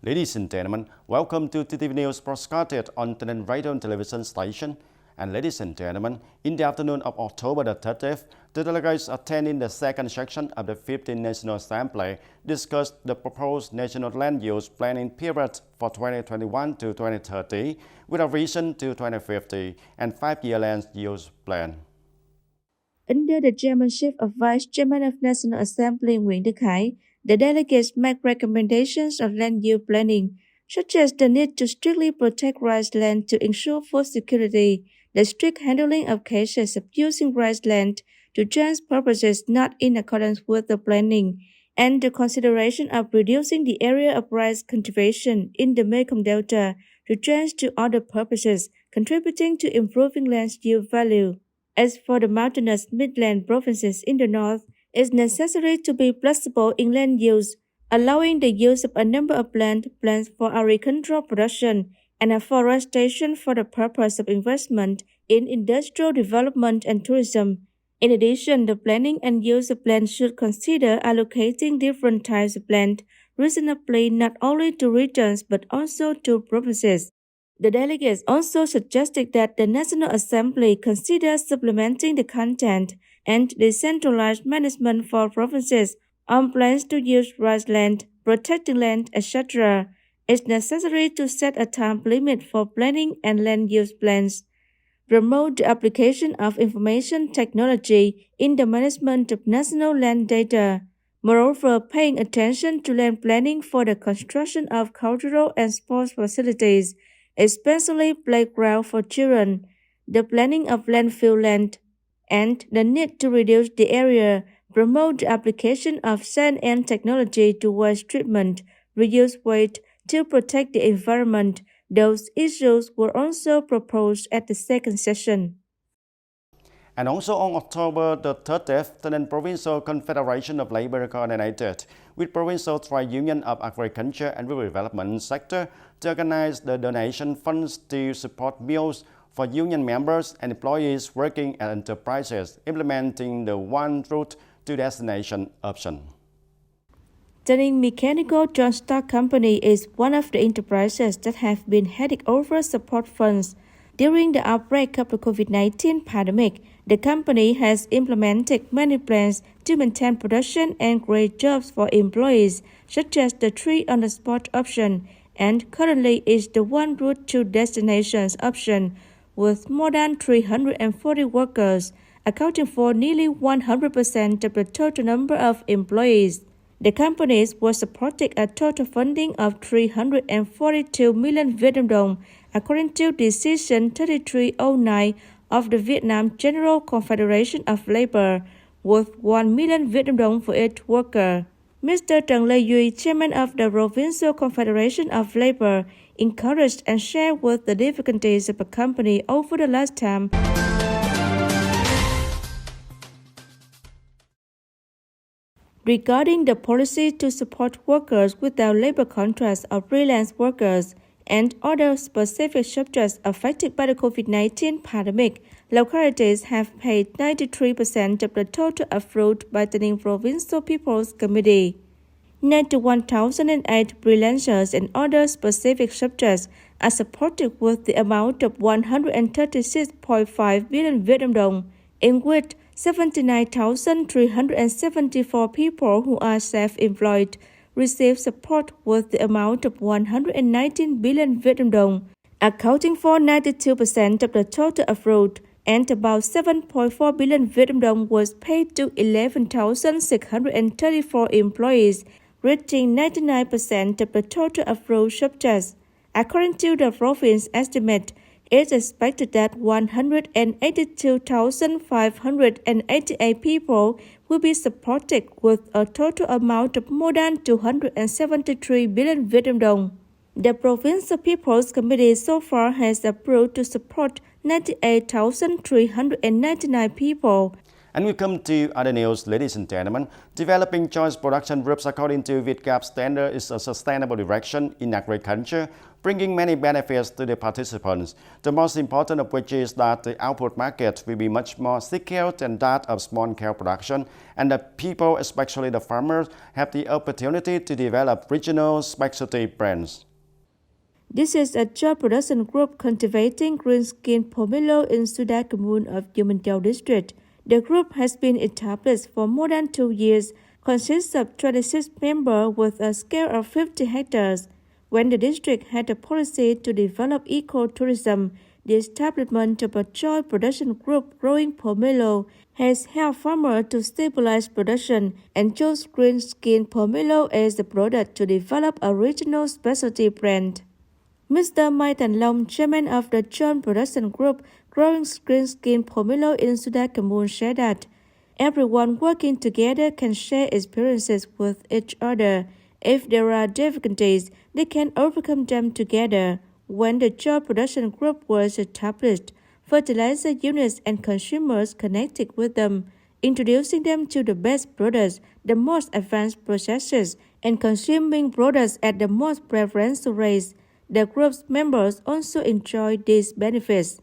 Ladies and gentlemen, welcome to TTV News broadcasted on TayNinhTV radio and television station. And ladies and gentlemen, in the afternoon of October the 30th, the delegates attending the second section of the 15th National Assembly discussed the proposed national land use planning period for 2021 to 2030 with a vision to 2050 and 5-year land use plan. Under the chairmanship of Vice Chairman of National Assembly Nguyễn Đức Hải, the delegates make recommendations on land use planning, such as the need to strictly protect rice land to ensure food security, the strict handling of cases of using rice land to trans purposes not in accordance with the planning, and the consideration of reducing the area of rice cultivation in the Mekong Delta to trans to other purposes, contributing to improving land use value. As for the mountainous midland provinces in the north, it's necessary to be flexible in land use, allowing the use of a number of plants for agricultural production and afforestation for the purpose of investment in industrial development and tourism. In addition, the planning and use of land should consider allocating different types of land reasonably not only to regions but also to provinces. The delegates also suggested that the National Assembly consider supplementing the content and decentralized management for provinces on plans to use rice land, protecting land, etc. It's necessary to set a time limit for planning and land use plans. Promote the application of information technology in the management of national land data. Moreover, paying attention to land planning for the construction of cultural and sports facilities, especially playground for children, the planning of landfill land, and the need to reduce the area, promote the application of sand and technology to waste treatment, reduce waste to protect the environment. Those issues were also proposed at the second session. And also on October the 30th, the Provincial Confederation of Labour coordinated with Provincial Trade Union of Agriculture and Rural Development sector to organize the donation funds to support meals for union members and employees working at enterprises implementing the one route to destination option. TayNinhTV Mechanical Joint Stock Company is one of the enterprises that have been heading over support funds. During the outbreak of the COVID-19 pandemic, the company has implemented many plans to maintain production and create jobs for employees, such as the 3 on-the-spot option, and currently is the one route to destinations option, with more than 340 workers, accounting for nearly 100% of the total number of employees. The companies were supported a total funding of 342 million Vietnam dong, according to Decision 3309 of the Vietnam General Confederation of Labour, with 1 million Vietnam dong for each worker. Mr. Trần Lê Duy, chairman of the Provincial Confederation of Labour, encouraged and shared with the difficulties of the company over the last time. Regarding the policy to support workers without labor contracts or freelance workers and other specific subjects affected by the COVID-19 pandemic, localities have paid 93% of the total approved by the Ninh Provincial People's Committee. 91,008 freelancers and other specific subjects are supported with the amount of 136.5 billion Vietnam dong, in which 79,374 people who are self-employed receive support with the amount of 119 billion Vietnam dong, accounting for 92% of the total approved, and about 7.4 billion Vietnam dong was paid to 11,634 employees, reaching 99% of the total approved subjects. According to the province estimate, it's expected that 182,588 people will be supported with a total amount of more than 273 billion Vietnam dong. The Provincial People's Committee so far has approved to support 98,399 people. And we come to other news, ladies and gentlemen. Developing choice production groups according to VITGAP standard is a sustainable direction in agriculture, bringing many benefits to the participants. The most important of which is that the output market will be much more secure than that of small-scale production, and the people, especially the farmers, have the opportunity to develop regional specialty brands. This is a joint production group cultivating green skin pomelo in Phuoc commune of Yemenjao district. The group has been established for more than 2 years, consists of 26 members with a scale of 50 hectares. When the district had a policy to develop ecotourism, the establishment of a joint production group growing pomelo has helped farmers to stabilize production and choose green skin pomelo as the product to develop a regional specialty brand. Mr. Mai Tan Long, chairman of the joint production group growing green skin pomelo in Phuoc commune, said that everyone working together can share experiences with each other. If there are difficulties, they can overcome them together. When the joint production group was established, fertilizer units and consumers connected with them, introducing them to the best products, the most advanced processes, and consuming products at the most preferential rates. The group's members also enjoy these benefits.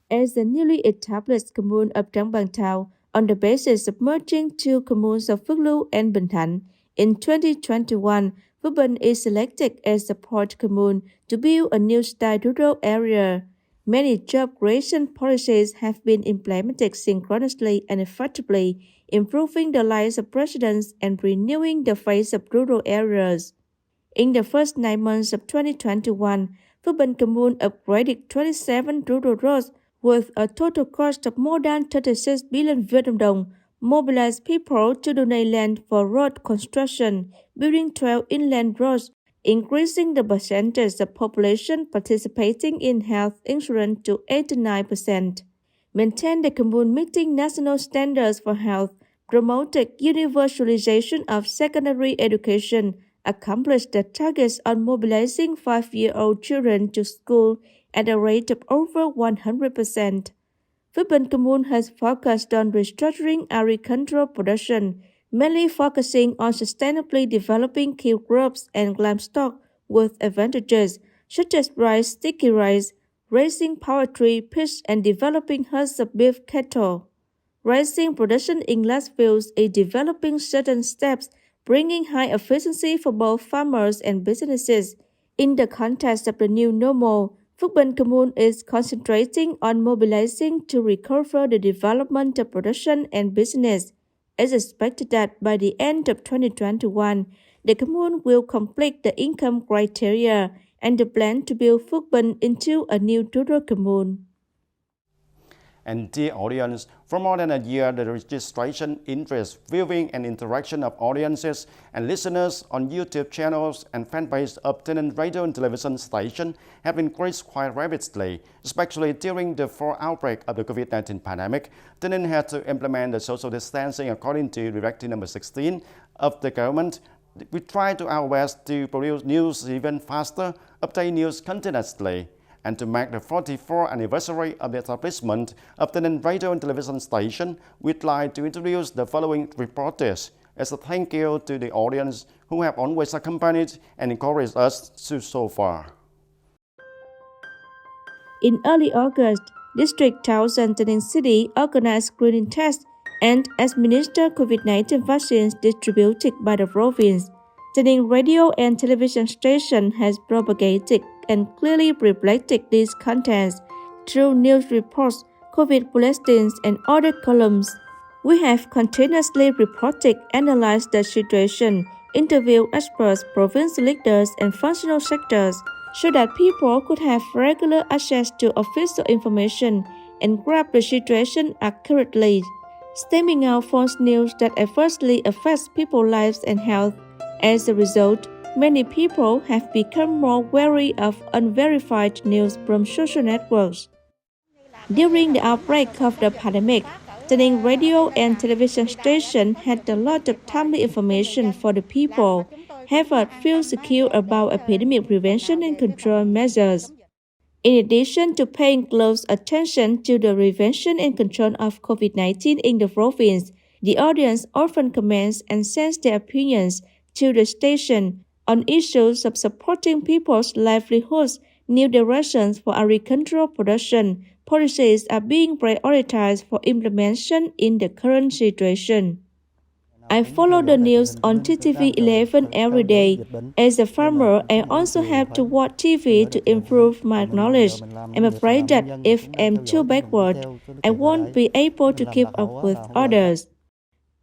As the newly established commune of Trang Bang Thao, on the basis of merging two communes of Phuoc Lu and Binh Thanh, in 2021, Phuoc Binh is selected as the port commune to build a new style rural area. Many job creation policies have been implemented synchronously and effectively, improving the lives of residents and renewing the face of rural areas. In the first 9 months of 2021, Phuoc Binh commune upgraded 27 rural roads with a total cost of more than 36 billion Vietnam dong, mobilized people to donate land for road construction, building 12 inland roads, increasing the percentage of population participating in health insurance to 89%. Maintained the commune meeting national standards for health, promoted universalization of secondary education, accomplished the targets on mobilizing 5-year-old children to school at a rate of over 100%. Phuoc Binh commune has focused on restructuring agricultural production, mainly focusing on sustainably developing key crops and livestock with advantages such as rice, sticky rice, raising poultry, pigs, and developing herds of beef cattle. Raising production in large fields is developing certain steps, bringing high efficiency for both farmers and businesses. In the context of the new normal, Phuoc Binh commune is concentrating on mobilizing to recover the development of production and business. It's expected that by the end of 2021, the commune will complete the income criteria and the plan to build Phuoc Binh into a new rural commune. And dear audience, for more than a year, the registration, interest, viewing, and interaction of audiences and listeners on YouTube channels and fanpage of TayNinhTV radio and television station have increased quite rapidly, especially during the fall outbreak of the COVID-19 pandemic. TayNinhTV had to implement the social distancing according to Directive number 16 of the government. We try to our best to produce news even faster, update news continuously. And to mark the 44th anniversary of the establishment of the TayNinhTV radio and television station, we'd like to introduce the following reporters as a thank you to the audience who have always accompanied and encouraged us so far. In early August, District 1000 TayNinhTV City organized screening tests and administered COVID-19 vaccines distributed by the province. TayNinhTV radio and television station has propagated and clearly reflected these contents through news reports, COVID bulletins, and other columns. We have continuously reported, analyzed the situation, interviewed experts, province leaders, and functional sectors so that people could have regular access to official information and grasp the situation accurately, stemming out false news that adversely affects people's lives and health. As a result, many people have become more wary of unverified news from social networks. During the outbreak of the pandemic, TayNinhTV radio and television station had a lot of timely information for the people, helped us feel secure about epidemic prevention and control measures. In addition to paying close attention to the prevention and control of COVID-19 in the province, the audience often comments and sends their opinions to the station on issues of supporting people's livelihoods, new directions for agricultural production, policies are being prioritized for implementation in the current situation. I follow the news on TTV11 every day. As a farmer, I also have to watch TV to improve my knowledge. I'm afraid that if I'm too backward, I won't be able to keep up with others.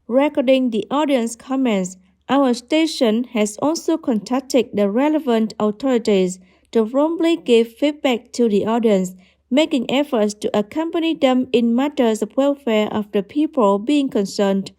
Recording the audience comments, our station has also contacted the relevant authorities to promptly give feedback to the audience, making efforts to accompany them in matters of welfare of the people being concerned.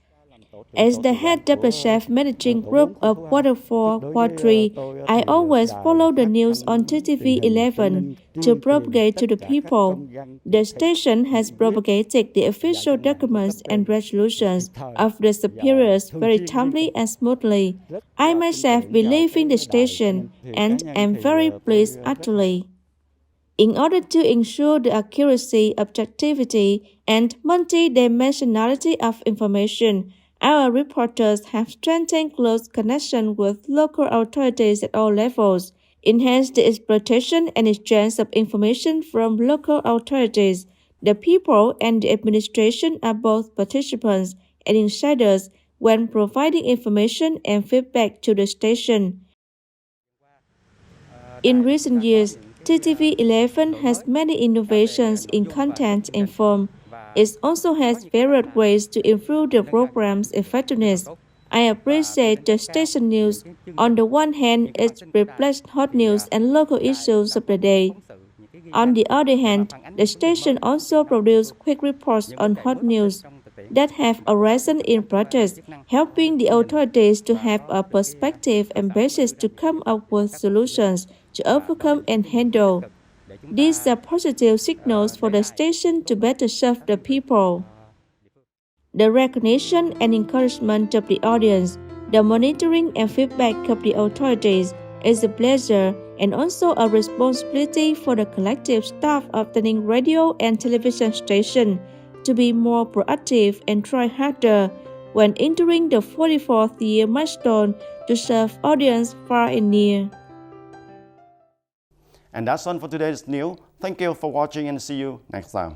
As the head of the self-managing group of Waterfall Poultry, I always follow the news on TTV11 to propagate to the people. The station has propagated the official documents and resolutions of the superiors very timely and smoothly. I myself believe in the station and am very pleased actually. In order to ensure the accuracy, objectivity, and multi-dimensionality of information, our reporters have strengthened close connection with local authorities at all levels, enhanced the exploitation and exchange of information from local authorities. The people and the administration are both participants and insiders when providing information and feedback to the station. In recent years, TTV11 has many innovations in content and form. It also has various ways to improve the program's effectiveness. I appreciate the station news. On the one hand, it reflects hot news and local issues of the day. On the other hand, the station also produces quick reports on hot news that have arisen in protest, helping the authorities to have a perspective and basis to come up with solutions to overcome and handle. These are positive signals for the station to better serve the people. The recognition and encouragement of the audience, the monitoring and feedback of the authorities is a pleasure and also a responsibility for the collective staff of the Ninh radio and television station to be more proactive and try harder when entering the 44th year milestone to serve audience far and near. And that's all for today's news. Thank you for watching and see you next time.